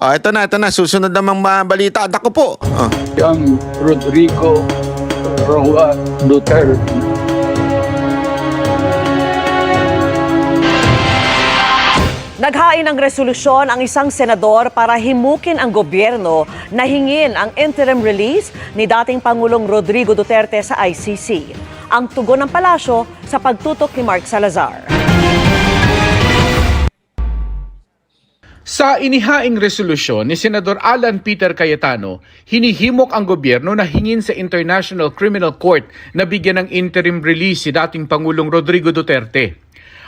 Ito na. Susunod namang balita. Ako po. Yang Rodrigo Roa Duterte. Naghain ng resolusyon ang isang senador para himukin ang gobyerno na hingin ang interim release ni dating Pangulong Rodrigo Duterte sa ICC. Ang tugon ng palasyo sa pagtutok ni Mark Salazar. Sa inihaing resolusyon ni Senador Alan Peter Cayetano, hinihimok ang gobyerno na hingin sa International Criminal Court na bigyan ng interim release si dating Pangulong Rodrigo Duterte.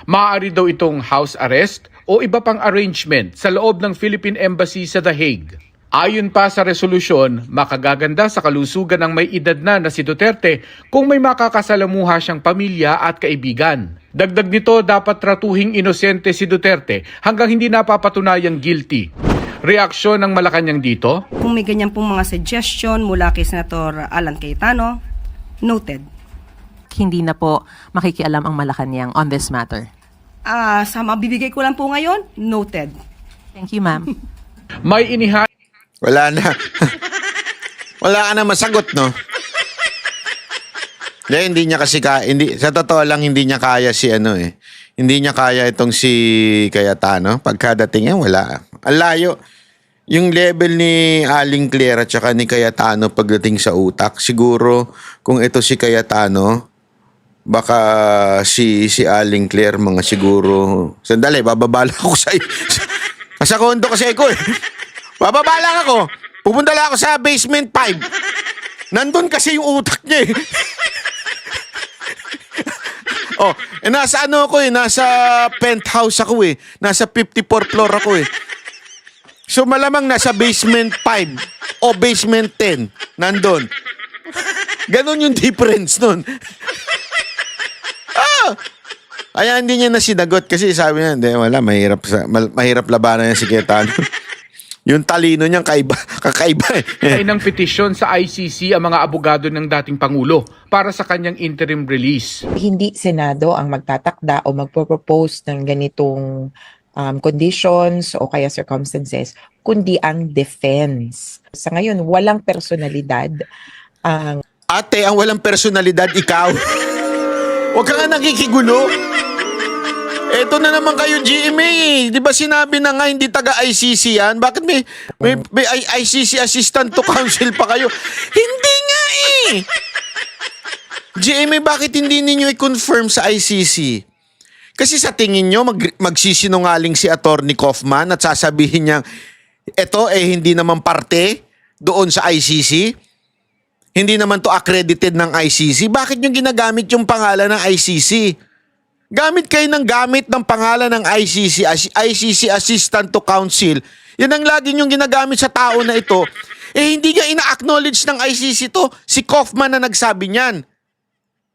Maaari daw itong house arrest o iba pang arrangement sa loob ng Philippine Embassy sa The Hague. Ayon pa sa resolusyon, makagaganda sa kalusugan ng may edad na si Duterte kung may makakasalamuha siyang pamilya at kaibigan. Dagdag nito, dapat tratuhing inosente si Duterte hanggang hindi napapatunayang guilty. Reaksyon ng Malacanang dito? Kung may ganyan pong mga suggestion mula kay Senator Alan Cayetano, noted. Hindi na po makikialam ang Malacanang on this matter. Sa mabibigay ko lang po ngayon, noted. Thank you, ma'am. May inihaing Wala na. Wala ka na masagot, no? Hindi niya kasi sa totoo lang hindi niya kaya si Hindi niya kaya itong si Cayetano. Pagkadating yan, wala. Ang layo. Yung level ni Aling Claire at saka ni Cayetano pagdating sa utak, siguro kung ito si Cayetano, baka si Aling Claire mga siguro. Sandali, bababala ako sa kondo kasi ako eh. Bababa lang ako. Pupunta lang ako sa basement 5. Nandun kasi yung utak niya eh. Nasa nasa penthouse ako eh. Nasa 54th floor ako eh. So malamang nasa basement 5 o basement 10. Nandun. Ganon yung difference nun. Kaya hindi niya na sinagot kasi sabi niya, hindi, wala, mahirap labanan yan si Cayetano. Yung talino niyang kakaiba eh. ng petisyon sa ICC ang mga abogado ng dating Pangulo para sa kanyang interim release. Hindi Senado ang magtatakda o magpropose ng ganitong conditions o kaya circumstances, kundi ang defense. Sa ngayon, walang personalidad ang... Ate, ang walang personalidad, ikaw. Huwag ka nga nakikigulo. Eto na naman kayo, GMA. Di ba sinabi na nga hindi taga-ICC yan? Bakit may ICC assistant to counsel pa kayo? Hindi nga eh. GMA, bakit hindi ninyo i-confirm sa ICC? Kasi sa tingin nyo, magsisinungaling si Attorney Kaufman at sasabihin niya, eto hindi naman parte doon sa ICC? Hindi naman to accredited ng ICC? Bakit nyo ginagamit yung pangalan ng ICC? Gamit kayo ng pangalan ng ICC Assistant to Counsel. Yan ang lagi niyong ginagamit sa tao na ito. Hindi nga ina-acknowledge ng ICC to. Si Kaufman na nagsabi niyan.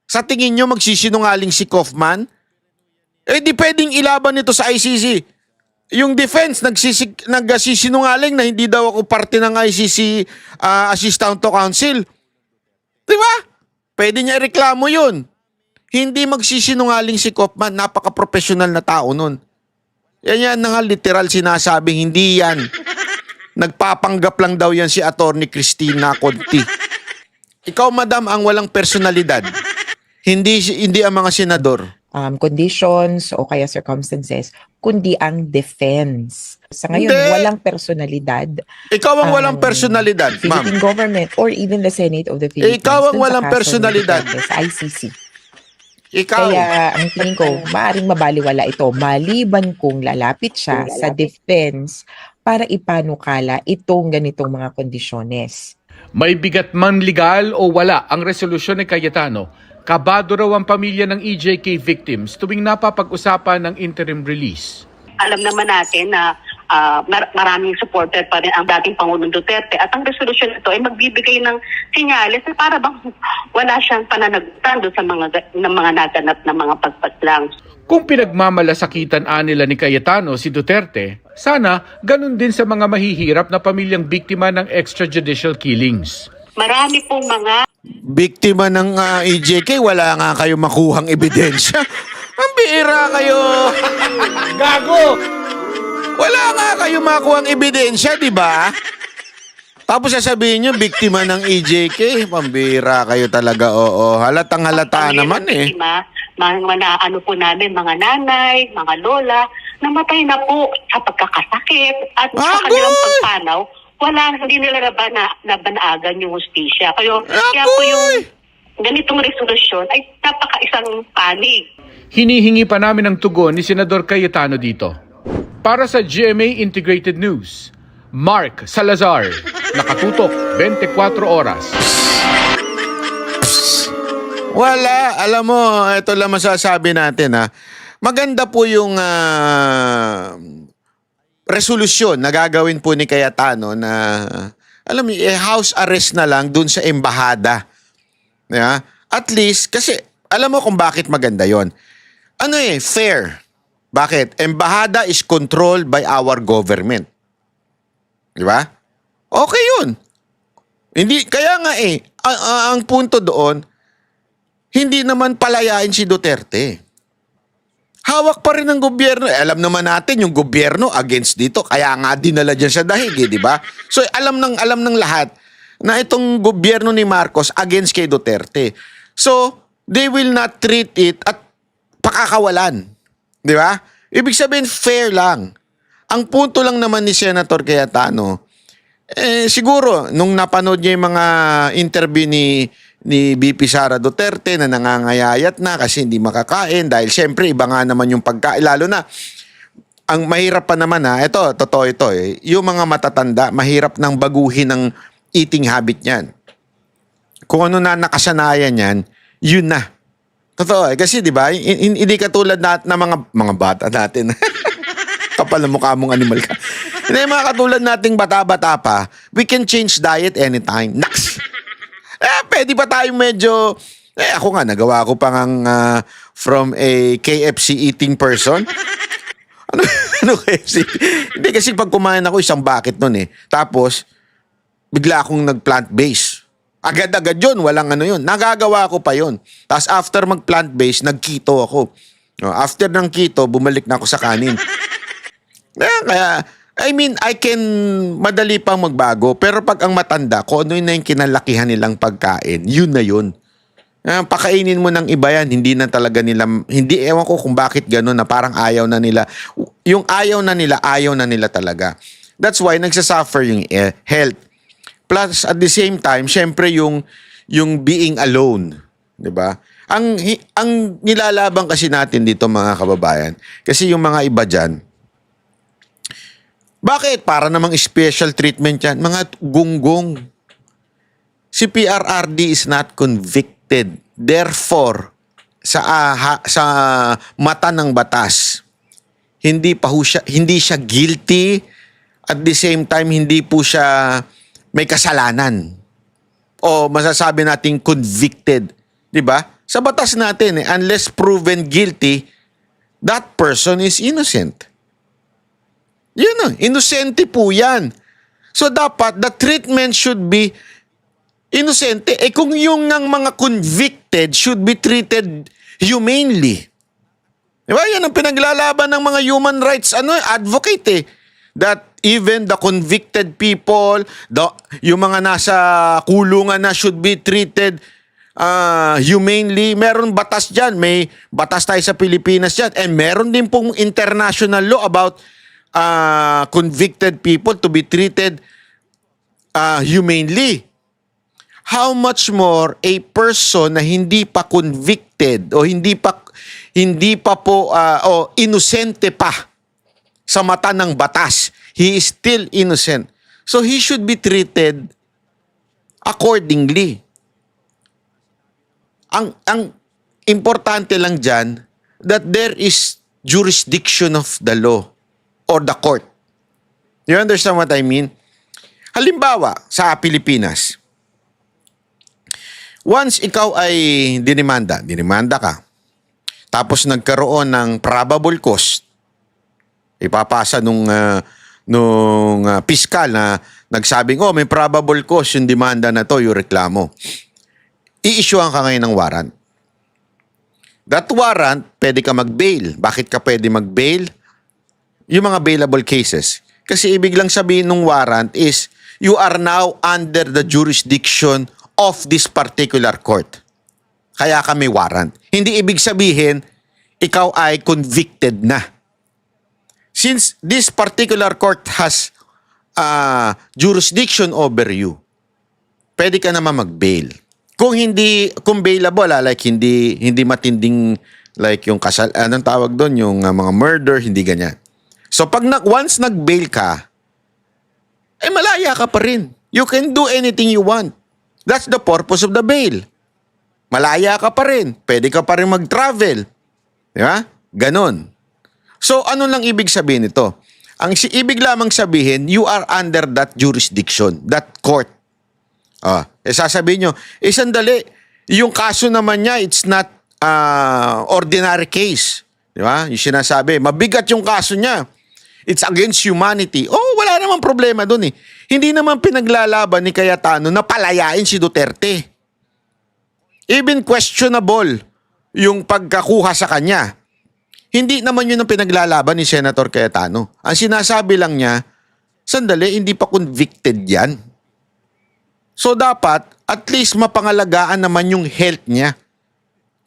Sa tingin niyo magsisinungaling si Kaufman? Di pwedeng ilaban ito sa ICC. Yung defense nagsisinungaling na hindi daw ako parte ng ICC Assistant to Counsel. Di ba? Pwede niya ireklamo yun. Hindi magsisinungaling si Kaufman, napaka-professional na tao nun. Yan na nga literal sinasabing hindi yan. Nagpapanggap lang daw yan si Attorney Cristina Conti. Ikaw, madam, ang walang personalidad. Hindi ang mga senador. Conditions o kaya circumstances, kundi ang defense. Sa ngayon, Hindi. walang personalidad. Ikaw ang walang personalidad, ma'am. Philippine government or even the Senate of the Philippines. Ikaw ang dun sa walang kaso ni personalidad. Duterte Sa ICC. Ikaw. Kaya ang tingin ko, maaring mabaliwala ito maliban kung lalapit siya sa defense para ipanukala itong ganitong mga kondisyones. May bigat man legal o wala ang resolusyon ni Cayetano, kabado raw ang pamilya ng EJK victims tuwing napapag-usapan ng interim release. Alam naman natin na maraming supporter pa rin ang dating Pangulong Duterte at ang resolusyon nito ay magbibigay ng senyales na para bang wala siyang pananagutan doon sa mga naganap na mga pagpaslang. Kung pinagmamalasakitan nila ni Cayetano si Duterte, sana ganun din sa mga mahihirap na pamilyang biktima ng extrajudicial killings. Marami pong mga Biktima ng EJK, wala nga kayo makuhang ebidensya. Ang bihira kayo. Gago! Wala nga kayo makuha ang ebidensya, di ba? Tapos sasabihin nyo, biktima ng EJK. Pambira kayo talaga, oo. Halatang halata naman eh. Mga ano po namin, mga nanay, mga lola, namatay na po sa pagkakasakit at sa kanilang pagpanaw, hindi nila nabanaagan yung hustisya. Kaya po yung ganitong resolusyon ay napaka-isang panig. Hinihingi pa namin ang tugon ni Senador Cayetano dito. Para sa GMA Integrated News, Mark Salazar, nakatutok 24 oras. Wala. Alam mo, ito lang masasabi natin ha. Maganda po yung resolusyon na gagawin po ni Cayetano na, alam mo, house arrest na lang dun sa embahada. Yeah? At least, kasi alam mo kung bakit maganda yon. Ano fair. Bakit? Embahada is controlled by our government. Di ba? Okay yun. Hindi, kaya nga ang punto doon, hindi naman palayain si Duterte. Hawak pa rin ng gobyerno. Alam naman natin yung gobyerno against dito. Kaya nga dinala dyan sa dahig, di ba? So alam ng lahat na itong gobyerno ni Marcos against kay Duterte. So they will not treat it at pakakawalan. Di ba? Ibig sabihin fair lang. Ang punto lang naman ni Senator Cayetano, siguro nung napanood niya yung mga interview ni BP Sara Duterte na nangangayayat na kasi hindi makakain dahil syempre iba nga naman yung pagkain. Lalo na, ang mahirap pa naman totoo ito yung mga matatanda, mahirap nang baguhin ng eating habit niyan. Kung ano na nakasanayan yan, yun na. Totoo kasi di ba, hindi katulad na mga bata natin. Kapal na mukha mong animal ka. Hindi, mga katulad nating bata-bata pa, we can change diet anytime. Naks! Pwede pa tayo medyo... ako nga, nagawa ko pa ngang from a KFC eating person. Ano KFC? Hindi, kasi pag kumain ako, isang bucket nun Tapos, bigla akong nag-plant-based. Agad-agad yun, walang ano yun. Nagagawa ko pa yun. Tapos after mag-plant-based, nag-keto ako. After ng keto, bumalik na ako sa kanin. Kaya, I can madali pang magbago. Pero pag ang matanda, kung ano na yung kinalakihan nilang pagkain, yun na yun. Pakainin mo ng iba yan, hindi na talaga nila, hindi, ewan ko kung bakit gano'n na parang ayaw na nila. Yung ayaw na nila talaga. That's why nagsasuffer yung health. Plus, at the same time, syempre yung being alone. Diba? Ang nilalaban kasi natin dito mga kababayan, kasi yung mga iba dyan, bakit? Para namang special treatment yan. Mga gunggong. Si PRRD is not convicted. Therefore, sa mata ng batas, hindi siya guilty. At the same time, hindi po siya may kasalanan. O masasabi natin convicted. Diba? Sa batas natin, unless proven guilty, that person is innocent. Yun inosente po yan. So dapat the treatment should be inosente. Kung yung ng mga convicted should be treated humanely. Diba? Yan ang pinaglalaban ng mga human rights advocate That even the convicted people, yung mga nasa kulungan na should be treated humanely. Meron batas dyan. May batas tayo sa Pilipinas dyan. And meron din pong international law about convicted people to be treated humanely. How much more a person na hindi pa convicted o hindi pa po o inosente pa sa mata ng batas. He is still innocent. So he should be treated accordingly. Ang importante lang dyan that there is jurisdiction of the law or the court. You understand what I mean? Halimbawa, sa Pilipinas, once ikaw ay dinimanda ka, tapos nagkaroon ng probable cause, ipapasa nung piskal na nagsabing, may probable cause yung demanda na to, yung reklamo. I-issuean ka ngayon ng warrant. That warrant, pwede ka mag-bail. Bakit ka pwede mag-bail? yung mga bailable cases. Kasi ibig lang sabihin ng warrant is you are now under the jurisdiction of this particular court. Kaya ka may warrant. Hindi ibig sabihin ikaw ay convicted na. Since this particular court has jurisdiction over you, pwede ka naman mag-bail. Kung bailable, like hindi matinding like yung kasal, anong tawag doon, yung mga murder, hindi ganyan. So pag once nag-bail ka, malaya ka pa rin. You can do anything you want. That's the purpose of the bail. Malaya ka pa rin. Pwede ka pa rin mag-travel. Di ba? Ganon. So ano lang ibig sabihin nito? Ang ibig lamang sabihin, you are under that jurisdiction, that court. Sasabihin nyo, sandali, yung kaso naman niya, it's not ordinary case. Di ba? Yung sinasabi, mabigat yung kaso niya. It's against humanity. Wala namang problema dun eh. Hindi naman pinaglalaban ni Cayetano na palayain si Duterte. Even questionable yung pagkakuha sa kanya. Hindi naman yun ang pinaglalaban ni Senator Cayetano. Ang sinasabi lang niya, sandali, hindi pa convicted yan. So dapat, at least mapangalagaan naman yung health niya.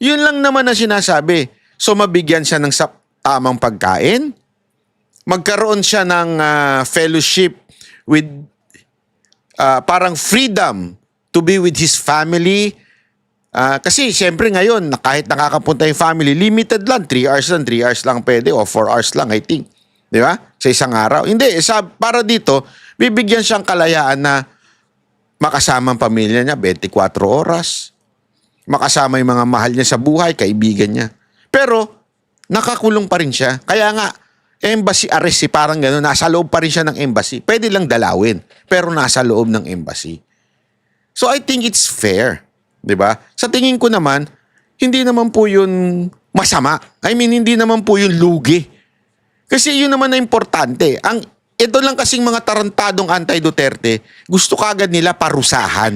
Yun lang naman ang sinasabi. So mabigyan siya ng tamang pagkain, magkaroon siya ng fellowship with parang freedom to be with his family. Kasi siyempre ngayon, kahit nakakapunta yung family, limited lang, 3 hours lang pwede o 4 hours lang I think. Di ba? Sa isang araw. Hindi, para dito, bibigyan siyang kalayaan na makasama ang pamilya niya 24 oras. Makasama yung mga mahal niya sa buhay, kaibigan niya. Pero, nakakulong pa rin siya. Kaya nga, embassy arrest, parang gano'n, nasa loob pa rin siya ng embassy. Pwede lang dalawin, pero nasa loob ng embassy. So I think it's fair, 'di ba? Sa tingin ko naman, hindi naman po 'yun masama. I mean, hindi naman po 'yun lugi. Kasi 'yun naman na importante. Ito lang kasing mga tarantadong anti-Duterte, gusto kagad nila parusahan.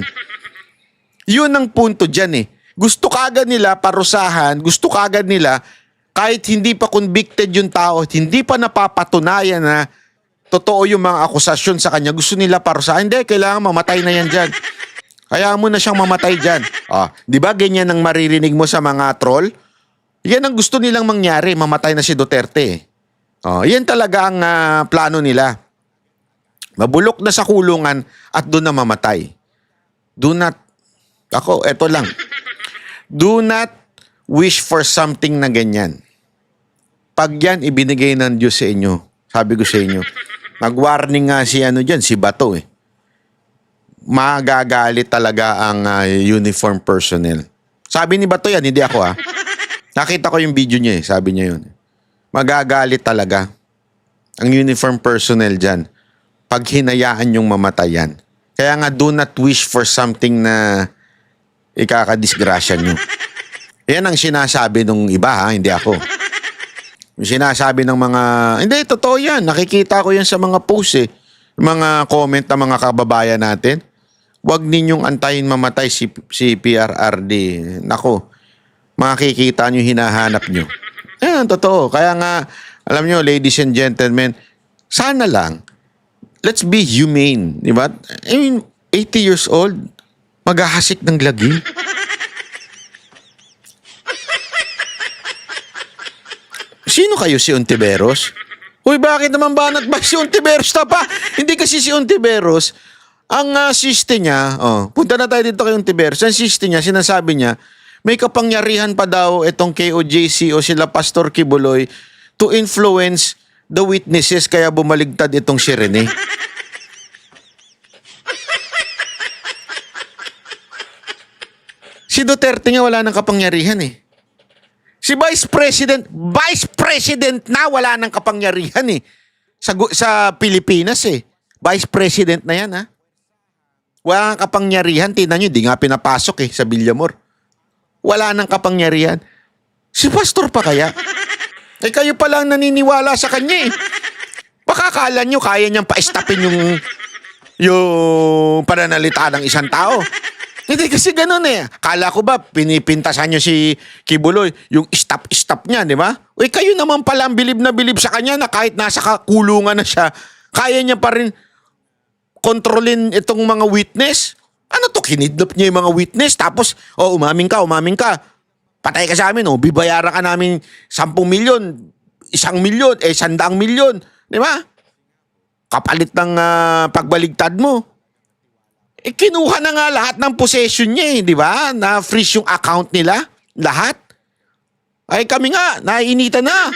'Yun ang punto diyan eh. Gusto kagad nila parusahan, gusto kagad nila kahit hindi pa convicted yung tao, hindi pa napapatunayan na totoo yung mga akusasyon sa kanya, gusto nila parusahan. Hindi, kailangan mamatay na yan dyan. Kaya mo na siyang mamatay dyan. Di ba ganyan ang maririnig mo sa mga troll? Yan ang gusto nilang mangyari, mamatay na si Duterte. Yan talaga ang plano nila. Mabulok na sa kulungan at doon na mamatay. Eto lang. Do not wish for something na ganyan. Pag yan ibinigay ng Diyos sa inyo, sabi ko sa inyo, nag-warning nga si si Bato eh. Magagalit talaga ang uniform personnel. Sabi ni Bato yan, hindi ako Nakita ko yung video niya sabi niya yun. Magagalit talaga ang uniform personnel dyan pag hinayaan yung mamatayan. Kaya nga do not wish for something na ikakadisgrasya nyo. Yan ang sinasabi ng iba hindi ako. Yung sinasabi ng mga, hindi, totoo yan. Nakikita ko yan sa mga post mga comment ng mga kababayan natin. Huwag ninyong antayin mamatay si PRRD. Nako, makikita nyo, hinahanap nyo. Yan, totoo. Kaya nga, alam nyo, ladies and gentlemen, sana lang, let's be humane. Di ba? I mean, 80 years old, maghahasik ng lagi. Sino kayo, si Ontiveros? Uy, bakit naman banat ba si Ontiveros na pa? Hindi kasi si Ontiveros, ang siste niya, punta na tayo dito kay Ontiveros, ang siste niya, sinasabi niya, may kapangyarihan pa daw itong KOJC o sila Pastor Kibuloy to influence the witnesses kaya bumaligtad itong si Rene. Si Duterte nga wala ng kapangyarihan Si Vice President na wala ng kapangyarihan sa Pilipinas Vice President na yan Wala ng kapangyarihan. Tingnan nyo, di nga pinapasok sa Villamor. Wala ng kapangyarihan. Si Pastor pa kaya? Kayo pa lang naniniwala sa kanya Baka akala nyo kaya niyang pa-stopin yung pananalita ng isang tao. Hindi kasi ganun eh. Kala ko ba, pinipintasan nyo si Kibuloy, yung stop niya, di ba? Uy, kayo naman pala ang bilib na bilib sa kanya na kahit nasa kulungan na siya, kaya niya pa rin kontrolin itong mga witness. Ano to, kinidnap niya yung mga witness, tapos, umamin ka. Patay ka sa amin, bibayaran ka namin 10 milyon, 1 milyon, 100 milyon, di ba? Kapalit ng pagbaligtad mo. Kinuha na nga lahat ng possession niya di ba? Na-freeze yung account nila, lahat. Ay kami nga, naiinitan na.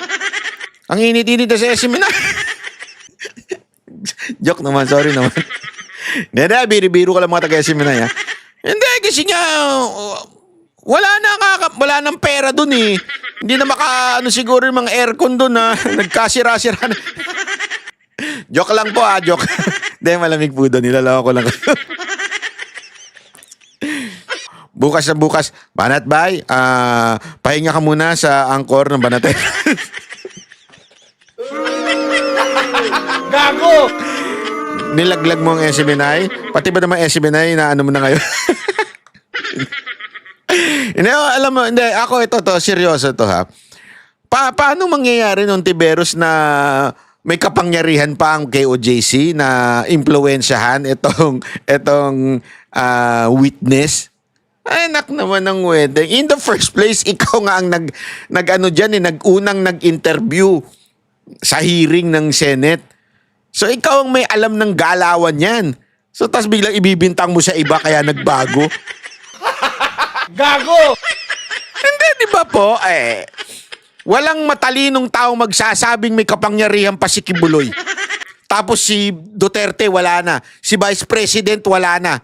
Ang init-init na sa SM na. Joke naman, sorry naman. Hindi, biro-biro ka lang mga taga-SM na yan. Hindi, kasi nga, wala nang pera dun eh. Hindi na siguro yung mga aircon dun na nagkasira-sira na. Joke lang po joke. Hindi, malamig po doon, nilalako ko lang. Bukas na bukas, Banat Bay, pahinga ka muna sa angkor ng Banat. Gago! Nilaglag mo ang SB9? Pati ba naman SB9 na ano mo na ngayon? Hindi, alam mo, hindi, ako seryoso to ha. Paano mangyayari nung Tiberos na may kapangyarihan pa ang KOJC na impluwensyahan itong witness? Ay, nak naman ng wedding. In the first place, ikaw nga ang nag-unang nag-interview sa hearing ng Senate. So, ikaw ang may alam ng galawan yan. So, tas biglang ibibintang mo sa iba kaya nagbago. Gago! Hindi, di ba po? Walang matalinong tao magsasabing may kapangyarihan pa si Kibuloy. Tapos si Duterte wala na. Si Vice President wala na.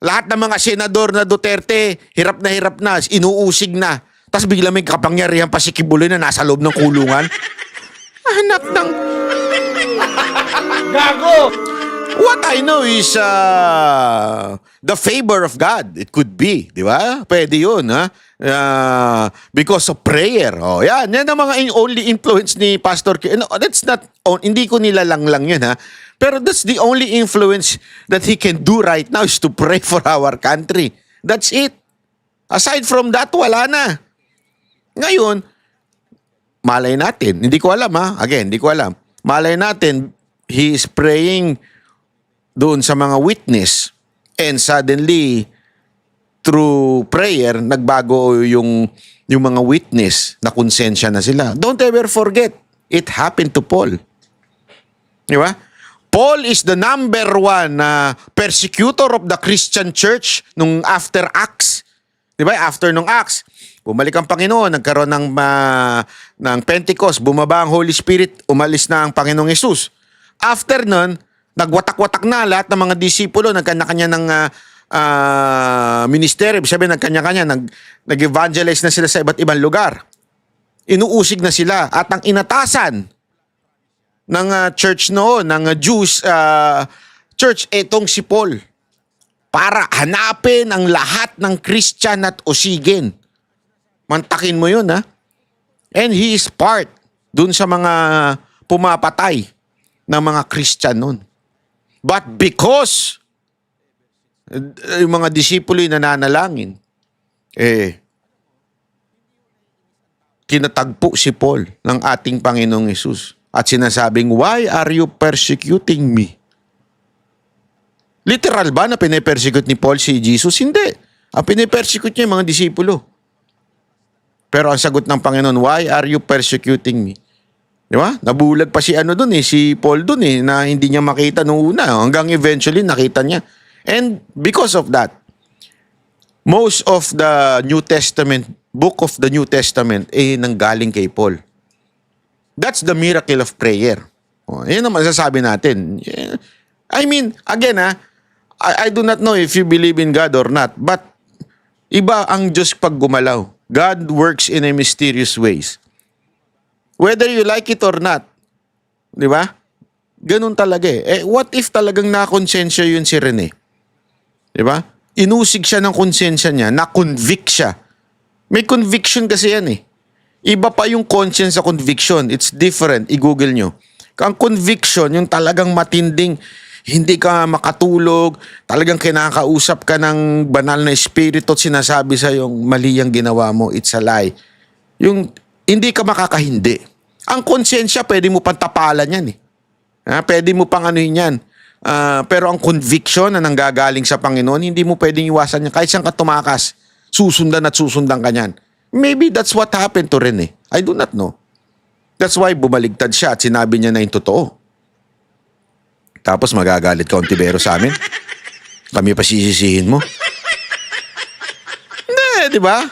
Lahat ng mga senador na Duterte, hirap na, inuusig na. Tapos bigla may kapangyarihan pa si Kibuloy na nasa loob ng kulungan. Anak ng... Gago! What I know is the favor of God. It could be, di ba? Pwede yun, ha? Because of prayer. Yan ang mga only influence ni Pastor Q. No, that's not, hindi ko nilalang lang yan, ha? Pero that's the only influence that he can do right now is to pray for our country. That's it. Aside from that, wala na. Ngayon, malay natin. Hindi ko alam, ha? Again, hindi ko alam. Malay natin, he is praying doon sa mga witness and suddenly, through prayer, nagbago yung mga witness na konsensya na sila. Don't ever forget, it happened to Paul. Di ba? Paul is the number 1 persecutor of the Christian church nung after Acts. Di ba? After nung Acts, bumalik ang Panginoon, nagkaroon ng Pentecost, bumaba ang Holy Spirit, umalis na ang Panginoong Hesus. After nun, nagwatak-watak na lahat ng mga disipulo, nagkanya-kanya ng ministeryo, sabi nagkanya-kanya, nag-evangelize na sila sa iba't ibang lugar. Inuusig na sila at ang inatasan ng church noon, ng Jews church, etong si Paul. Para hanapin ang lahat ng Christian at usigin. Mantakin mo yun, ha? And he is part dun sa mga pumapatay ng mga Christian noon. But because yung mga disipulo yung nananalangin, kinatagpo si Paul ng ating Panginoong Hesus. At sinasabing, why are you persecuting me? Literal ba na pinipersecute ni Paul si Jesus? Hindi. Ang pinipersecute niya yung mga disipulo. Pero ang sagot ng Panginoon, why are you persecuting me? Di ba? Nabulag pa si si Paul dun na hindi niya makita nung una. Hanggang eventually nakita niya. And because of that, most of the New Testament, book of the New Testament, nanggaling kay Paul. That's the miracle of prayer. Yan ang masasabi natin. I mean, again I do not know if you believe in God or not, but iba ang Diyos pag gumalaw. God works in a mysterious ways. Whether you like it or not, di ba? Ganun talaga what if talagang nakonsensya yun si Rene? Di ba? Inusig siya ng konsensya niya, na-convict siya. May conviction kasi yan Iba pa yung conscience sa conviction. It's different. I-google nyo. Ang conviction, yung talagang matinding, hindi ka makatulog, talagang kinakausap ka ng banal na espiritu at sinasabi sa yung mali ang ginawa mo, it's a lie. Yung hindi ka makakahindi. Ang konsensya, pwede mo pang tapalan yan eh. Pwede mo pang anuhin yan. Pero ang conviction na nanggagaling sa Panginoon, hindi mo pwedeng iwasan yan. Kahit saan ka tumakas, susundan at susundan ka niyan. Maybe that's what happened to Rene. I do not know. That's why bumaligtad siya at sinabi niya na yung totoo. Tapos magagalit ka Ontivero sa amin? Kami pa sisisihin mo? Hindi, di ba?